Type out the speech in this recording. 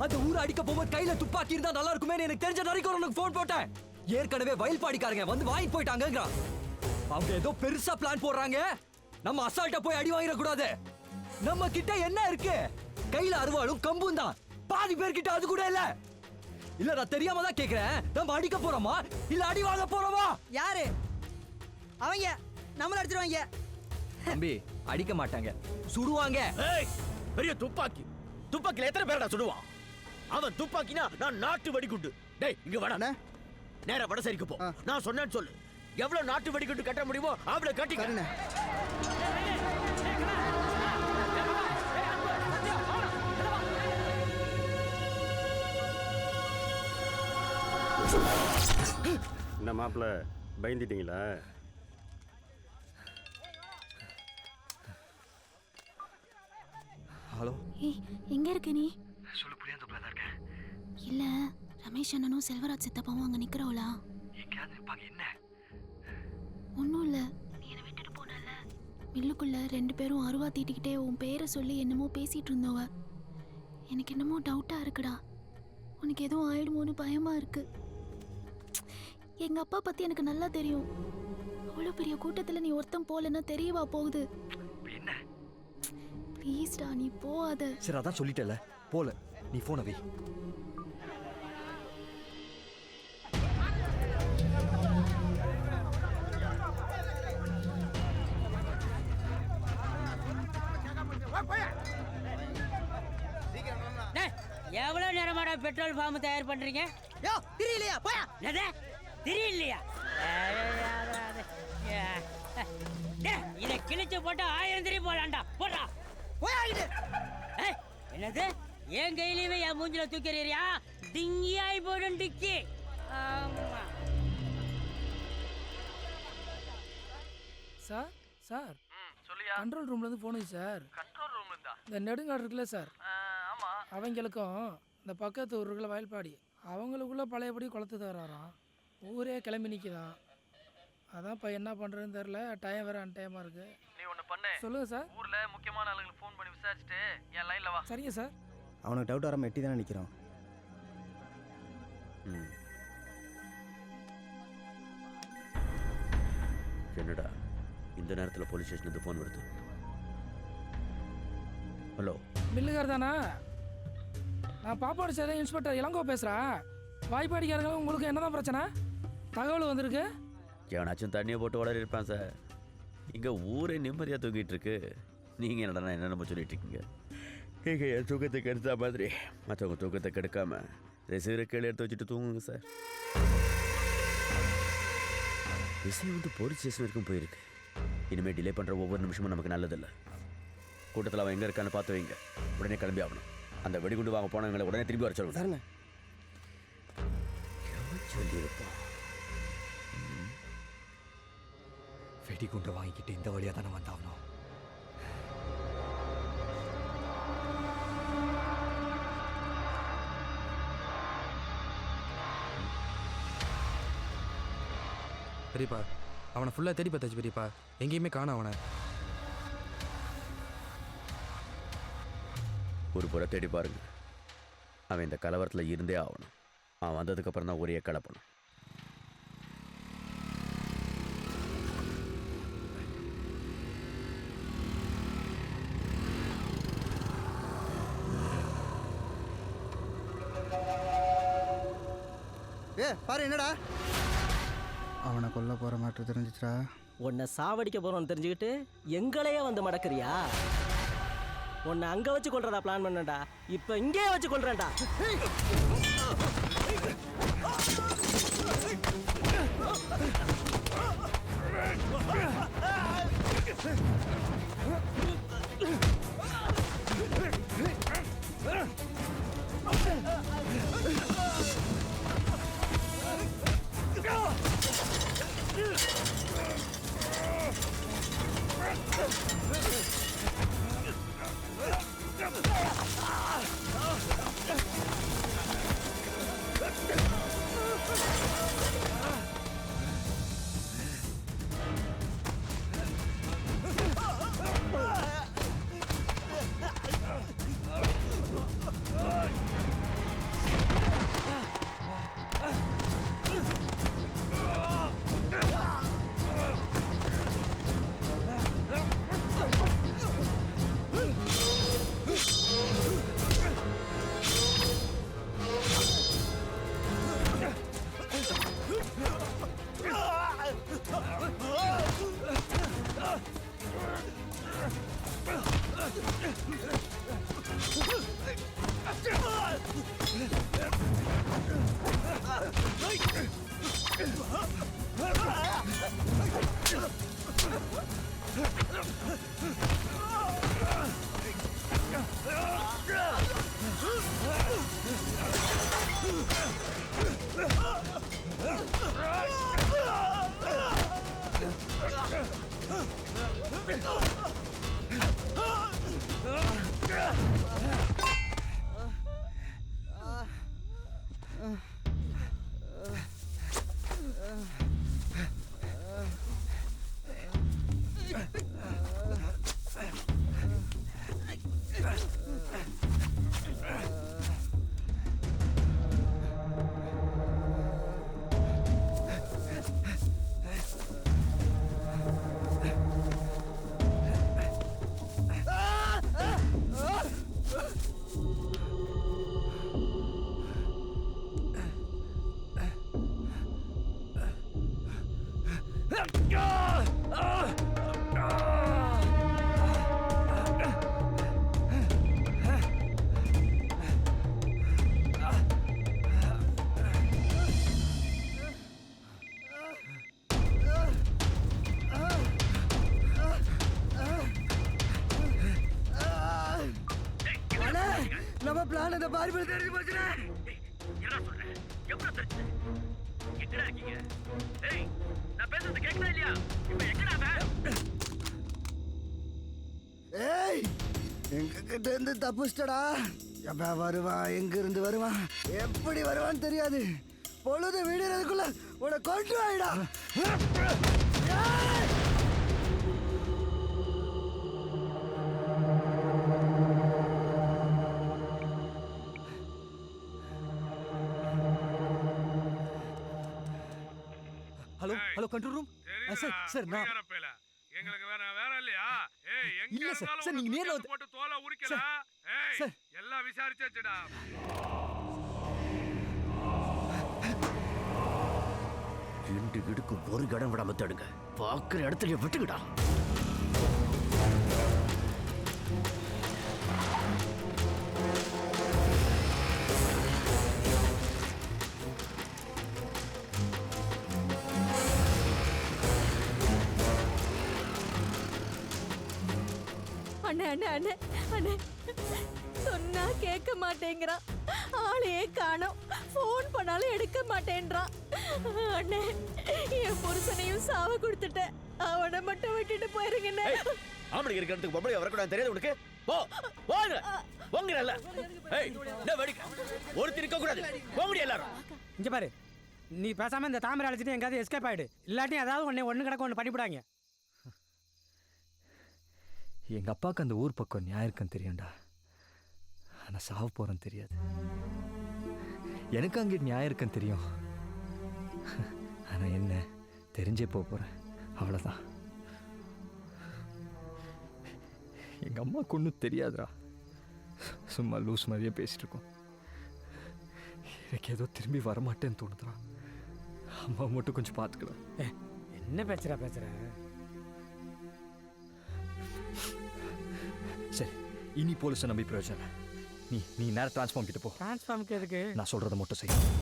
அந்த ஊரை அடிக்க போகும்போது கையில துப்பாக்கி இருந்தா நல்லா இருக்குமே எனக்கு தெரிஞ்ச நரிக்கு உனக்கு போன் போட்டேன். ஏற்கனவே வயல்பாடிக்காரங்க வந்து வாங்கிட்டு போயிட்டாங்க. அவங்க ஏதோ பெருசா பிளான் போடுறாங்க. நம்ம அசால்ட்டா போய் அடி வாங்கிட கூடாது. நம்ம கிட்ட என்ன இருக்கு? கையில அருவாளும் கம்பும் தான். பாதி பேர்கிட்ட அது கூட இல்ல. இல்ல நான் தெரியாம தான் கேக்குறேன். நம்ம அடிக்க போறோமா இல்ல அடி வாங்க போறோமா? யாரு அவங்க? நம்மள அடிச்சிருவாங்க. தம்பி அடிக்க மாட்டாங்க, சுடுவாங்க. பெரிய துப்பாக்கி. துப்பாக்கில எத்தனை பேரடா சுடுவான்? அவன் துப்பாக்கினா நான் நாட்டு வெடிகுண்டு. டேய் இங்க வாடா. நேரா வடசேரிக்கு போ. நான் சொன்னேன்னு சொல்லு. எவ்வளவு நாட்டு வெடிகுண்டு கட்ட முடியுமோ அவ்வளவு கட்டிக்க. என்ன மாப்பிள்ள பயந்துட்டீங்களா? ஹலோ, எங்க இருக்க நீ? சொல்லு. புளியாந்தோப்புல தான் இருக்கேன். இல்ல ரமேஷ் அண்ணனும் செல்வராஜ் சித்தப்பாவும் அங்க நிக்கிறோளா? எங்கயாவது நிப்பாங்க. என்ன? ஒன்னும் இல்ல, நீ என்ன விட்டுட்டு போனல மில்லுக்குள்ள 2 பேரும் அருவா தீட்டிக்கிட்டே உன் பேரை சொல்லி என்னமோ பேசிட்டு இருந்தவ. எனக்கு என்னமோ டவுட்டா இருக்குடா. உனக்கு எதுவும் ஆயிடுமோன்னு பயமா இருக்கு. எங்க அப்பா பத்தி எனக்கு நல்லா தெரியும். அவ்வளவு பெரிய கூட்டத்துல நீ ஒருத்தன் போலன்னா தெரியவா போகுது? என்ன? ப்ளீஸ்டா நீ போகாத. சரி அதான் சொல்லிட்டல, போல. நீ போன வை. எவ்வளவு நேரமாடா பெட்ரோல் ஃபார்ம் தயார் பண்றீங்க? யோ தெரியலையா? போயா. என்னது தெரியலையா? இதை கிழிச்சு போட்டு 1000 திரி போலாம்டா. போடா போயாகிட்டு. என்னது என் கையிலயுமே என் மூஞ்சில தூக்கிறீரியா? டிங்கியாய் போடும் டிக்கி. ஆமா சார். சார் சொல்லியா? கண்ட்ரோல் ரூம்ல இருந்து போனுங்க சார். கண்ட்ரோல் ரூம்ல இருந்தா? இந்த நெடுங்காடு இருக்குல்ல சார். ஆமா. அவங்களுக்கும் இந்த பக்கத்து ஊருக்குள்ள வயல்பாடி அவங்களுக்குள்ள பழையபடி குளத்து தராராம். ஊரே கிளம்பி நிற்கிதான். அதான் இப்போ என்ன பண்ணுறதுன்னு தெரில. டைம் வேறு அன்டைமாக இருக்குது. நீ ஒன்று பண்ணு. சொல்லுங்கள் சார். ஊரில் முக்கியமான ஆளுங்களுக்கு ஃபோன் பண்ணி விசாரிச்சுட்டு என் லைனில் வா. சரிங்க சார். அவனுக்கு டவுட் வராமல் எட்டி தானே நிற்கிறோம். என்னடா இந்த நேரத்தில் போலீஸ் ஸ்டேஷனுக்கு ஃபோன் வருது? ஹலோ, மில்லுகார் தானா? நான் பாப்பாடு சேர இன்ஸ்பெக்டர் இளங்கோ பேசுகிறேன். வாய்ப்பாடிக்காரங்க உங்களுக்கு என்ன தான் பிரச்சனை? தகவல் வந்திருக்கு. எவனாச்சும் தண்ணியை போட்டு வளர இருப்பான் சார். இங்கே ஊரே நிம்மதியாக தூங்கிட்டு இருக்கு. நீங்கள் என்னடா என்னென்ன சொல்லிட்டு இருக்கீங்க? இங்கே என் தூக்கத்தை கெடுத்த மாதிரி மற்றவங்க தூக்கத்தை கெடுக்காம ரிசீவரை கீழே எடுத்து வச்சுட்டு தூங்குங்க சார். விஷயம் வந்து போலீஸ் ஸ்டேஷன் வரைக்கும் போயிருக்கு. இனிமேல் டிலே பண்ணுற ஒவ்வொரு நிமிஷமும் நமக்கு நல்லதில்லை. கூட்டத்தில் அவன் எங்கே இருக்கான்னு பார்த்து வைங்க. உடனே கிளம்பி ஆகணும். அந்த வெடிகுண்டு வாங்க போனவங்களை உடனே திரும்பி வர சொல்லுங்க. சொல்லியிருப்பான். வெடிகுண்டை வாங்கிக்கிட்டு இந்த வழியாக தானே வந்தாகணும். பெரியப்பா அவனை ஃபுல்லாக தேடி பார்த்தாச்சு பெரியப்பா. எங்கேயுமே காணோம் அவனை. ஒரு புற தேடி பாருங்க. அவன் இந்த கலவரத்தில் இருந்தே ஆகணும். அவன் வந்ததுக்கப்புறம் தான் ஒரே கலப்பணும். பாரு என்னடா அவனை கொல்ல போற மாட்டு தெரிஞ்சிச்சா? உன்னை சாவடிக்க போறோம்னு தெரிஞ்சுக்கிட்டு எங்களையே வந்து மடக்குறியா? உன்னை அங்க வச்சு கொல்றதா பிளான் பண்ணடா. இப்ப இங்கே வச்சு கொல்றேன்டா. நம்ம பிளான் அந்த பார்பிள் தெரிஞ்சு போச்சுடா. என்ன சொல்ற? எவ்வளவு தெரிஞ்சு? எங்கடா இருக்கீங்க? ஏய், நான் பேசுறது கேக்குதா இல்லையா? இப்போ எங்கடா அவன்? ஏய் எங்க கிட்ட இருந்து தப்பிச்சிட்டடா. எப்ப வருவான், எங்க இருந்து வருவான், எப்படி வருவான்னு தெரியாது. பொழுது விடுறதுக்குள்ள உன்னை கொண்டு வாயிடா. Hello hello control room. Sir sir நான் எங்களுக்கு வேற இல்லையா? ஏய் எங்க இல்ல சார், இருந்தாலும் சார், நீங்க நேர்ல வந்து- போட்டு தோலை உரிக்கல. ஏய் சார். எல்லாம் விசாரிச்சாச்சுடா. ரெண்டு இடுக்கு ஒரு இடம் விடாம தடுங்க. பாக்குற இடத்துல விட்டுக்கிடா. அண்ணே அண்ணே அண்ணே அண்ணே சொன்னா கேட்க மாட்டேங்கிறான். ஆளையே காணோம். ஃபோன் பண்ணாலும் எடுக்க மாட்டேன்றான். அண்ணே என் புருஷனையும் சாவ கொடுத்துட்டேன். அவனை மட்டும் விட்டுட்டு போயிருங்கண்ணே. ஆம்பளை இருக்கிறதுக்கு பொம்பளை வரக்கூடாது தெரியாது உனக்கு? போ போங்க போங்கல. ஏய் என்ன வெடிக்க? ஒருத்தர் இருக்க கூடாது. போங்கடி எல்லாரும். இங்க பாரு, நீ பேசாம இந்த தாமரை அழைச்சிட்டு எங்காவது எஸ்கேப் ஆயிடு. இல்லாட்டி ஏதாவது ஒன்று கிடக்க ஒன்று பண்ணிவிடாங்க. எங்க அப்பாவுக்கு அந்த ஊர் பக்கம் நியாயம் இருக்குன்னு தெரியும்டா. ஆனா சாவ போறேன்னு தெரியாது. எனக்கு அங்கே நியாயம் இருக்குன்னு தெரியும். ஆனா என்ன தெரிஞ்சே போறேன், அவ்வளவுதான். எங்க அம்மாவுக்கு ஒன்றும் தெரியாதுடா. சும்மா லூஸ் மாதிரியே பேசிட்டு இருக்கோம். எனக்கு ஏதோ திரும்பி வரமாட்டேன்னு தோணுதுடா. அம்மா மட்டும் கொஞ்சம் பார்த்துக்கலாம். என்ன பேசுற? சரி, இனி போலீஸை நம்பி பிரயோஜனம் இல்லை. நீ நேரம் டிரான்ஸ்ஃபார்ம் கிட்ட போ. டிரான்ஸ்ஃபார்முக்கு எதுக்கு? நான் சொல்றதை மட்டும் செய்.